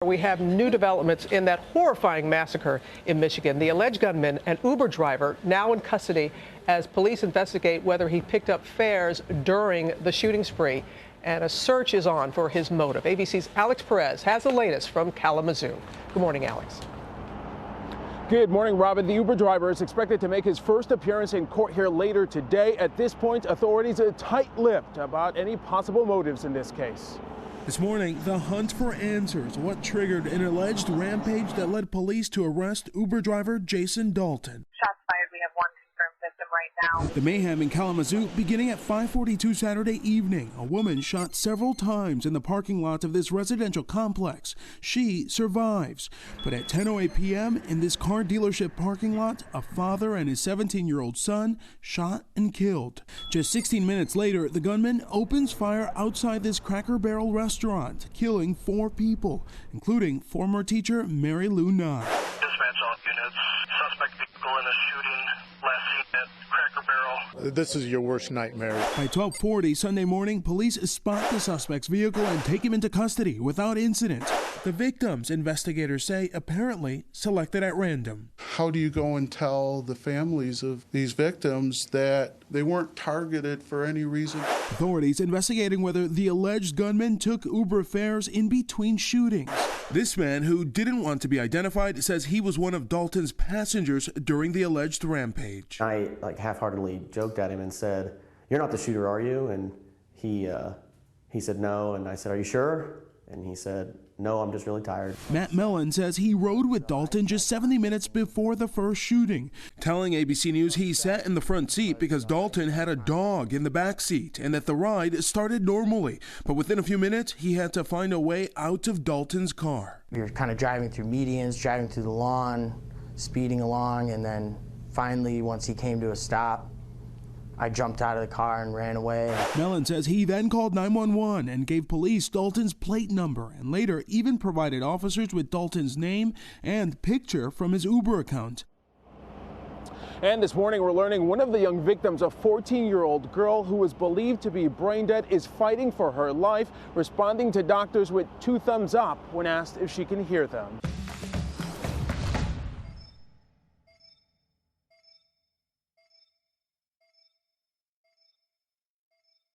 we have new developments in that horrifying massacre in Michigan. The alleged gunman, an Uber driver, now in custody as police investigate whether he picked up fares during the shooting spree. And a search is on for his motive. ABC's Alex Perez has the latest from Kalamazoo. Good morning, Alex. Good morning, Robin. The Uber driver is expected to make his first appearance in court here later today. At this point, authorities are tight-lipped about any possible motives in this case. This morning, the hunt for answers, what triggered an alleged rampage that led police to arrest Uber driver Jason Dalton. Shots fired. We have one confirmed victim right now. The mayhem in Kalamazoo beginning at 5:42 Saturday evening. A woman shot several times in the parking lot of this residential complex. She survives. But at 10:08 p.m. in this car dealership parking lot, a father and his 17-year-old son shot and killed. Just 16 minutes later, the gunman opens fire outside this Cracker Barrel restaurant, killing 4 people, including former teacher Mary Lou Nye. Dispatch all units. Suspect vehicle in a shooting. Last seen at Cracker Barrel. This is your worst nightmare. By 12:40 Sunday morning, police spot the suspect's vehicle and take him into custody without incident. The victims, investigators say, apparently selected at random. How do you go and tell the families of these victims that they weren't targeted for any reason? Authorities investigating whether the alleged gunman took Uber fares in between shootings. This man, who didn't want to be identified, says he was one of Dalton's passengers during the alleged rampage. I half-heartedly joked at him and said, "You're not the shooter, are you?" And he said no, and I said, "Are you sure?" And he said, "No, I'm just really tired." Matt Mellon says he rode with Dalton just 70 minutes before the first shooting, telling ABC News he sat in the front seat because Dalton had a dog in the back seat and that the ride started normally. But within a few minutes, he had to find a way out of Dalton's car. We were kind of driving through medians, driving through the lawn, speeding along, and then finally, once he came to a stop, I jumped out of the car and ran away. Mellon says he then called 911 and gave police Dalton's plate number and later even provided officers with Dalton's name and picture from his Uber account. And this morning, we're learning one of the young victims, a 14-year-old girl who was believed to be brain dead, is fighting for her life, responding to doctors with 2 thumbs up when asked if she can hear them.